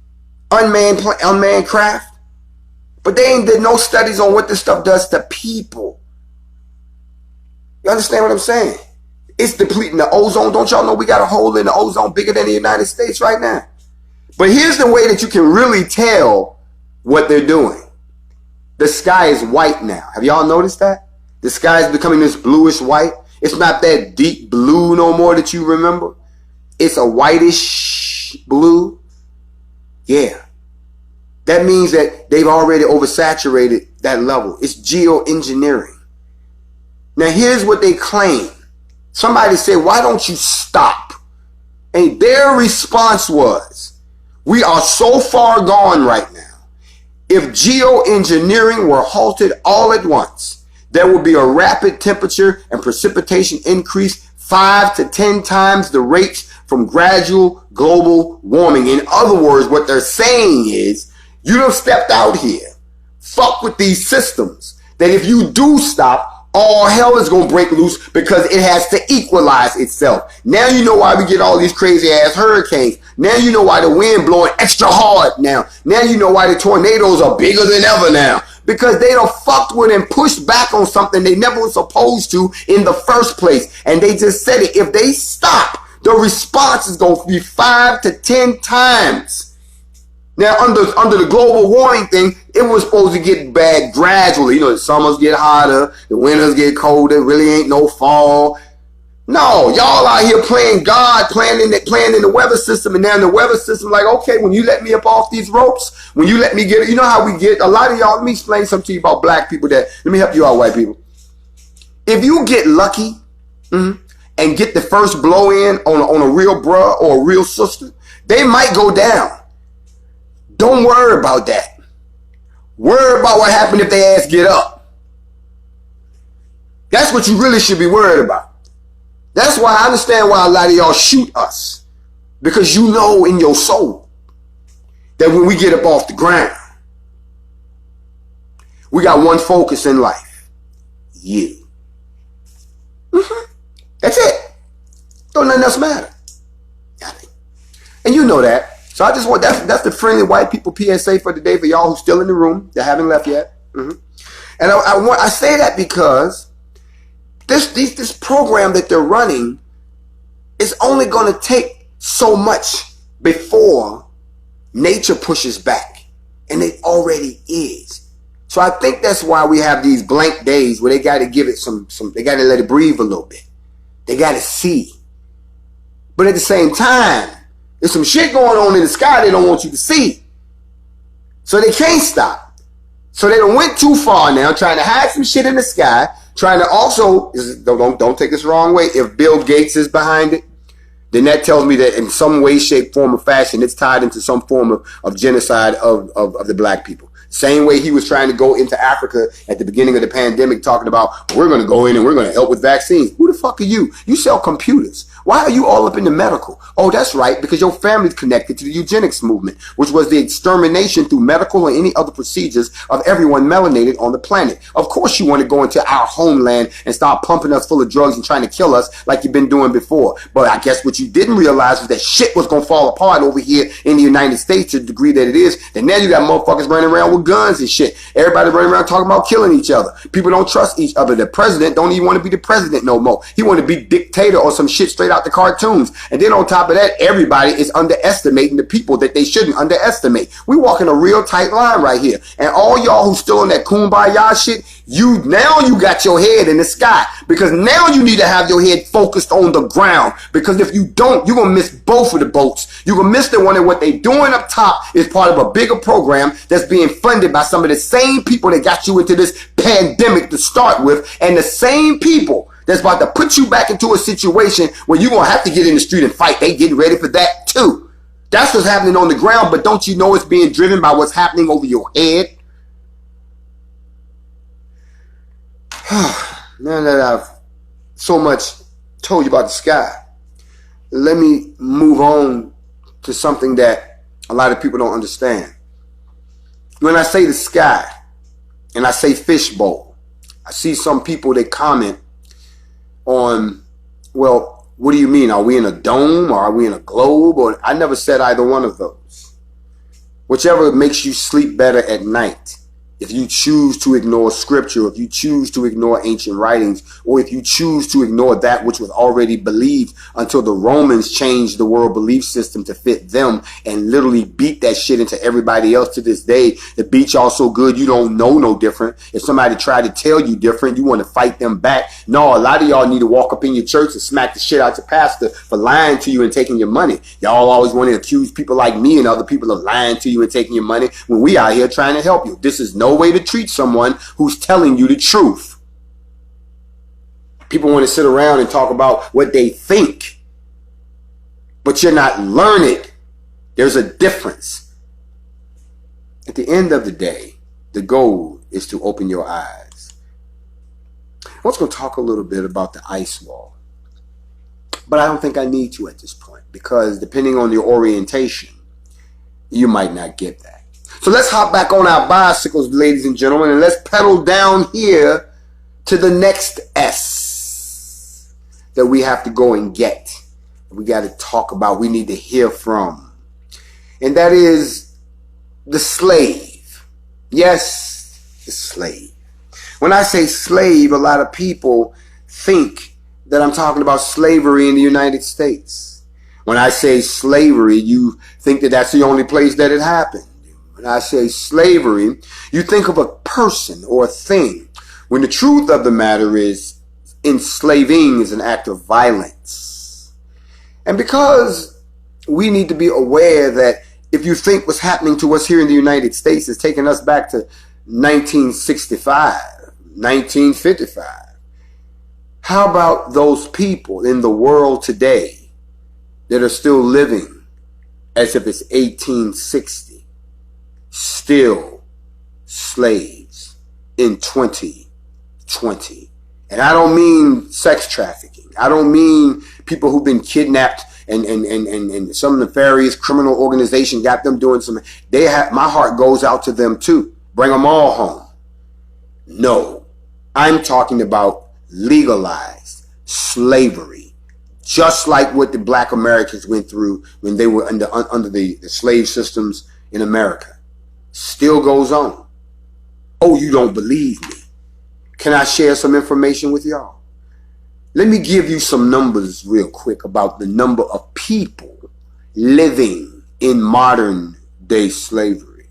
unmanned craft. But they ain't did no studies on what this stuff does to people. You understand what I'm saying? It's depleting the ozone. Don't y'all know we got a hole in the ozone bigger than the United States right now? But here's the way that you can really tell what they're doing. The sky is white now. Have y'all noticed that? The sky is becoming this bluish white. It's not that deep blue no more that you remember. It's a whitish blue. Yeah. That means that they've already oversaturated that level. It's geoengineering. Now here's what they claim. Somebody said, why don't you stop? And their response was, we are so far gone right now. If geoengineering were halted all at once, there would be a rapid temperature and precipitation increase 5 to 10 times the rates from gradual global warming. In other words, what they're saying is, you done stepped out here. Fuck with these systems. That if you do stop, all hell is going to break loose because it has to equalize itself. Now you know why we get all these crazy ass hurricanes. Now you know why the wind blowing extra hard now. Now you know why the tornadoes are bigger than ever now. Because they done fucked with and pushed back on something they never were supposed to in the first place. And they just said it. If they stop, the response is going to be 5 to 10 times. Now, under the global warming thing, it was supposed to get bad gradually. You know, the summers get hotter, the winters get colder, really ain't no fall. No, y'all out here playing God, playing in the weather system, and now in the weather system, like, okay, when you let me up off these ropes, when you let me get it, you know how we get, a lot of y'all, let me explain something to you about black people let me help you out, white people. If you get lucky, and get the first blow in on a real bruh or a real sister, they might go down. Don't worry about that. Worry about what happened if they ass get up. That's what you really should be worried about. That's why I understand why a lot of y'all shoot us. Because you know in your soul that when we get up off the ground, we got one focus in life. You. That's it. Don't nothing else matter. And you know that. So I just want, that's the friendly white people PSA for today for y'all who's still in the room that haven't left yet. And I say that because this program that they're running is only going to take so much before nature pushes back, and it already is. So I think that's why we have these blank days where they got to give it some. They got to let it breathe a little bit. They got to see, but at the same time, there's some shit going on in the sky they don't want you to see. So they can't stop. So they done went too far now, trying to hide some shit in the sky, trying to also, don't take this the wrong way, if Bill Gates is behind it, then that tells me that in some way, shape, form, or fashion, it's tied into some form of genocide of the black people. Same way he was trying to go into Africa at the beginning of the pandemic, talking about, we're going to go in and we're going to help with vaccines. Who the fuck are you? You sell computers. Why are you all up in the medical? Oh, that's right, because your family's connected to the eugenics movement, which was the extermination through medical or any other procedures of everyone melanated on the planet. Of course you want to go into our homeland and start pumping us full of drugs and trying to kill us like you've been doing before. But I guess what you didn't realize was that shit was going to fall apart over here in the United States to the degree that it is. Then now you got motherfuckers running around with guns and shit. Everybody running around talking about killing each other. People don't trust each other. The president don't even want to be the president no more. He want to be dictator or some shit straight out the cartoons. And then on top of that, everybody is underestimating the people that they shouldn't underestimate. We walking a real tight line right here. And all y'all who still on that kumbaya shit, you got your head in the sky, because now you need to have your head focused on the ground, because if you don't, you're going to miss both of the boats. You're going to miss the one that what they doing up top is part of a bigger program that's being funded by some of the same people that got you into this pandemic to start with, and the same people that's about to put you back into a situation where you're going to have to get in the street and fight. They getting ready for that too. That's what's happening on the ground, but don't you know it's being driven by what's happening over your head? Now that I've so much told you about the sky, let me move on to something that a lot of people don't understand. When I say the sky and I say fishbowl, I see some people, they comment on, well, what do you mean? Are we in a dome or are we in a globe? Or I never said either one of those. Whichever makes you sleep better at night. If you choose to ignore scripture, if you choose to ignore ancient writings, or if you choose to ignore that which was already believed until the Romans changed the world belief system to fit them and literally beat that shit into everybody else to this day. The beat y'all so good you don't know no different. If somebody tried to tell you different, you want to fight them back. No, a lot of y'all need to walk up in your church and smack the shit out your pastor for lying to you and taking your money. Y'all always want to accuse people like me and other people of lying to you and taking your money when we out here trying to help you. This is no way to treat someone who's telling you the truth. People want to sit around and talk about what they think, but you're not learned. There's a difference. At the end of the day, the goal is to open your eyes. I was going to talk a little bit about the ice wall, but I don't think I need to at this point, because depending on your orientation, you might not get that. So let's hop back on our bicycles, ladies and gentlemen, and let's pedal down here to the next S that we have to go and get. We got to talk about, we need to hear from. And that is the slave. Yes, the slave. When I say slave, a lot of people think that I'm talking about slavery in the United States. When I say slavery, you think that that's the only place that it happened. When I say slavery, you think of a person or a thing, when the truth of the matter is enslaving is an act of violence. And because we need to be aware that if you think what's happening to us here in the United States is taking us back to 1965, 1955, how about those people in the world today that are still living as if it's 1860? Still slaves in 2020. And I don't mean sex trafficking. I don't mean people who've been kidnapped and some nefarious criminal organization got them doing some. My heart goes out to them too. Bring them all home. No, I'm talking about legalized slavery, just like what the black Americans went through when they were under the slave systems in America. Still goes on. Oh, you don't believe me? Can I share some information with y'all? Let me give you some numbers real quick about the number of people living in modern day slavery.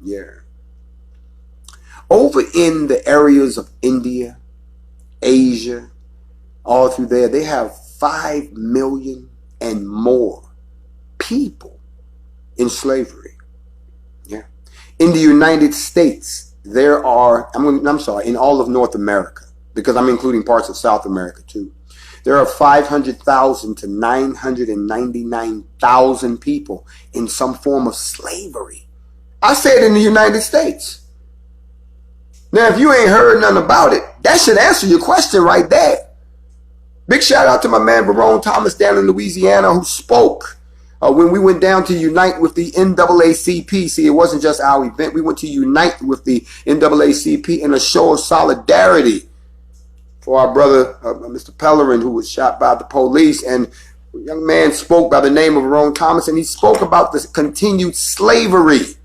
Yeah. Over in the areas of India, Asia, all through there, they have 5 million and more people in slavery. In the United States, there are, in all of North America, because I'm including parts of South America too, there are 500,000 to 999,000 people in some form of slavery. I said in the United States. Now, if you ain't heard nothing about it, that should answer your question right there. Big shout out to my man Barone Thomas down in Louisiana who spoke when we went down to unite with the NAACP. See, it wasn't just our event. We went to unite with the NAACP in a show of solidarity for our brother, Mr. Pellerin, who was shot by the police. And a young man spoke by the name of Barone Thomas, and he spoke about the continued slavery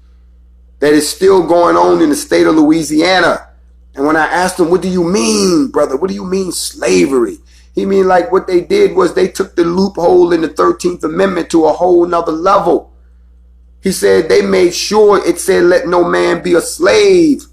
that is still going on in the state of Louisiana. And when I asked him, what do you mean, brother? What do you mean slavery? He mean like what they did was they took the loophole in the 13th Amendment to a whole nother level. He said they made sure it said, let no man be a slave,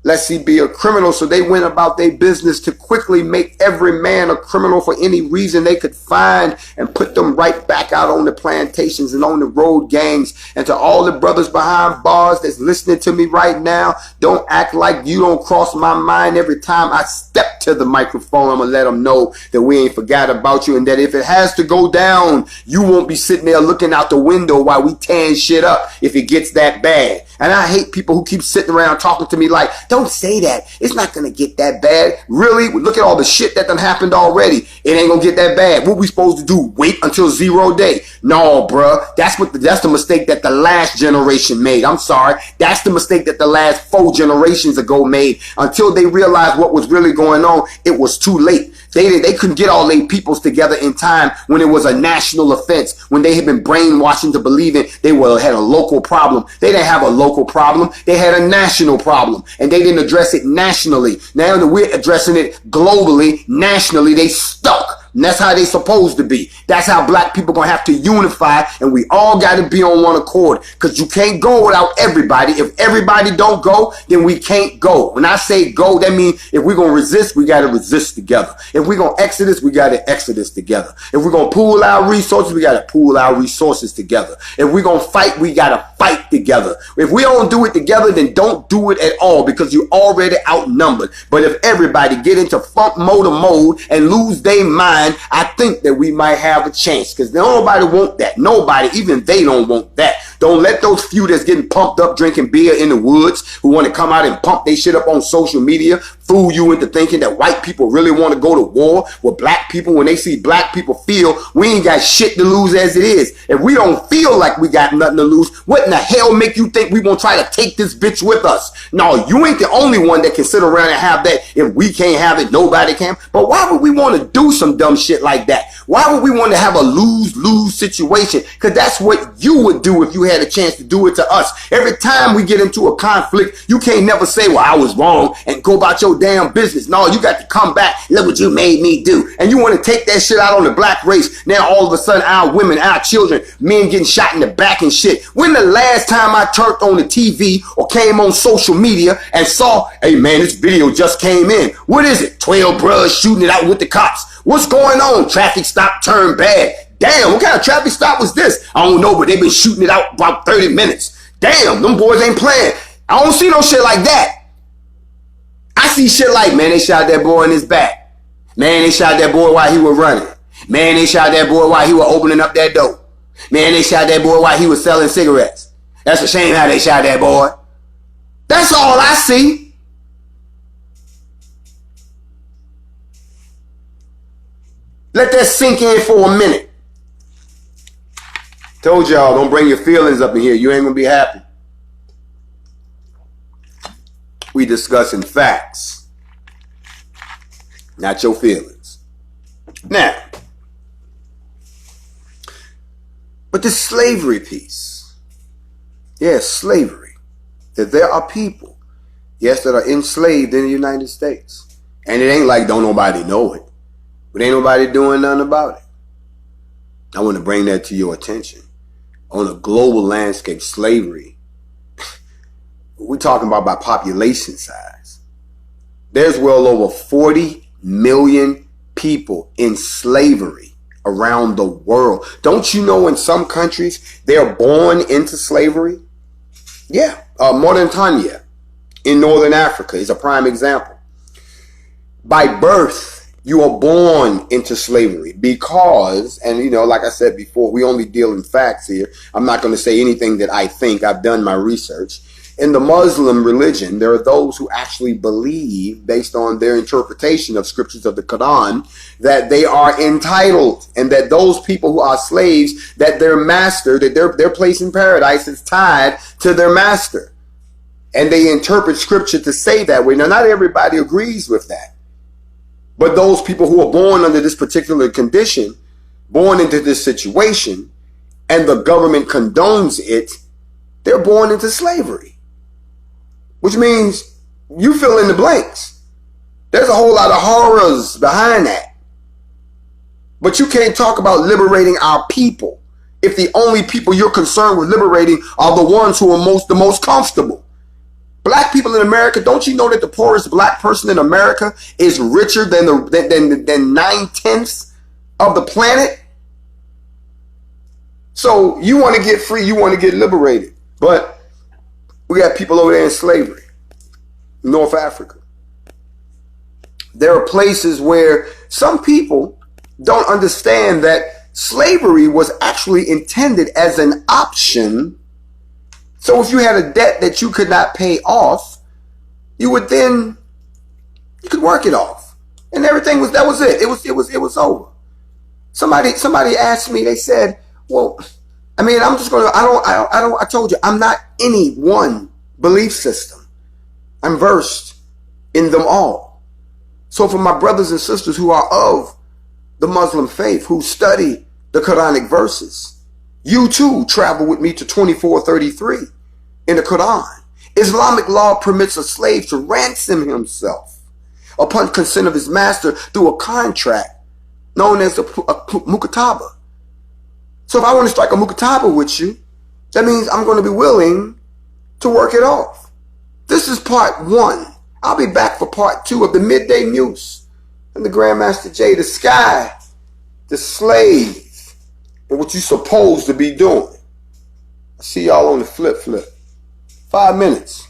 lest he be a criminal. So they went about their business to quickly make every man a criminal for any reason they could find and put them right back out on the plantations and on the road gangs. And to all the brothers behind bars that's listening to me right now, don't act like you don't cross my mind every time I step to the microphone. I'm going to let them know that we ain't forgot about you, and that if it has to go down, you won't be sitting there looking out the window while we tearing shit up if it gets that bad. And I hate people who keep sitting around talking to me like, don't say that. It's not going to get that bad. Really? Look at all the shit that done happened already. It ain't going to get that bad. What we supposed to do? Wait until 0 day? No, bruh. That's the mistake that the last generation made. I'm sorry. That's the mistake that the last 4 generations ago made. Until they realized what was really going on, it was too late. They couldn't get all their peoples together in time when it was a national offense, when they had been brainwashed into believing they had a local problem. They didn't have a local problem. They had a national problem, and they didn't address it nationally. Now that we're addressing it globally, nationally, they stuck. And that's how they supposed to be. That's how black people gonna have to unify, and we all gotta be on one accord. Cause you can't go without everybody. If everybody don't go, then we can't go. When I say go, that means if we're gonna resist, we gotta resist together. If we're gonna exodus, we gotta exodus together. If we're gonna pool our resources, we gotta pool our resources together. If we're gonna fight, we gotta fight together. If we don't do it together, then don't do it at all, because you're already outnumbered. But if everybody get into funk motor mode and lose their mind, I think that we might have a chance, because nobody want that. Nobody, even they don't want that. Don't let those few that's getting pumped up drinking beer in the woods, who want to come out and pump their shit up on social media, fool you into thinking that white people really want to go to war with black people when they see black people feel we ain't got shit to lose as it is. If we don't feel like we got nothing to lose, what in the hell make you think we gonna try to take this bitch with us? No, you ain't the only one that can sit around and have that. If we can't have it, nobody can. But why would we want to do some dumb shit like that? Why would we want to have a lose-lose situation? Because that's what you would do if you had a chance to do it to us. Every time we get into a conflict, you can't never say, well, I was wrong, and go about your damn business. No, you got to come back. Look what you made me do. And you want to take that shit out on the black race. Now all of a sudden, our women, our children, men getting shot in the back and shit. When the last time I turned on the TV or came on social media and saw, hey man, this video just came in. What is it? 12 bros shooting it out with the cops. What's going on? Traffic stop turned bad. Damn, what kind of traffic stop was this? I don't know, but they've been shooting it out about 30 minutes. Damn, them boys ain't playing. I don't see no shit like that. I see shit like, man, they shot that boy in his back. Man, they shot that boy while he was running. Man, they shot that boy while he was opening up that door. Man, they shot that boy while he was selling cigarettes. That's a shame how they shot that boy. That's all I see. Let that sink in for a minute. Told y'all, don't bring your feelings up in here. You ain't gonna be happy. We discussing facts, not your feelings. Now, but this slavery piece, yes, slavery, that there are people, yes, that are enslaved in the United States. And it ain't like don't nobody know it, but ain't nobody doing nothing about it. I want to bring that to your attention. On a global landscape, slavery, we're talking about by population size. There's well over 40 million people in slavery around the world. Don't you know in some countries they're born into slavery? Yeah, Mauritania in Northern Africa is a prime example. By birth, you are born into slavery because, and you know, like I said before, we only deal in facts here. I'm not going to say anything that I think. I've done my research. In the Muslim religion, there are those who actually believe, based on their interpretation of scriptures of the Quran, that they are entitled, and that those people who are slaves, that their master, that their place in paradise is tied to their master. And they interpret scripture to say that way. Now, not everybody agrees with that. But those people who are born under this particular condition, born into this situation, and the government condones it, they're born into slavery. Which means you fill in the blanks. There's a whole lot of horrors behind that. But you can't talk about liberating our people if the only people you're concerned with liberating are the ones who are the most comfortable. Black people in America, don't you know that the poorest black person in America is richer than 9/10 of the planet? So you want to get free, you want to get liberated. But we got people over there in slavery, North Africa. There are places where some people don't understand that slavery was actually intended as an option. So if you had a debt that you could not pay off, you could work it off. And everything that was it. It was over. Somebody asked me, they said, well, I mean, I told you, I'm not any one belief system. I'm versed in them all. So for my brothers and sisters who are of the Muslim faith, who study the Quranic verses, you too travel with me to 2433 in the Quran. Islamic law permits a slave to ransom himself upon consent of his master through a contract known as a mukataba. So if I want to strike a mukataba with you, that means I'm going to be willing to work it off. This is part 1. I'll be back for part 2 of the Midday Muse and the Grandmaster J, the sky, the slave, and what you're supposed to be doing. I'll see y'all on the flip. 5 minutes.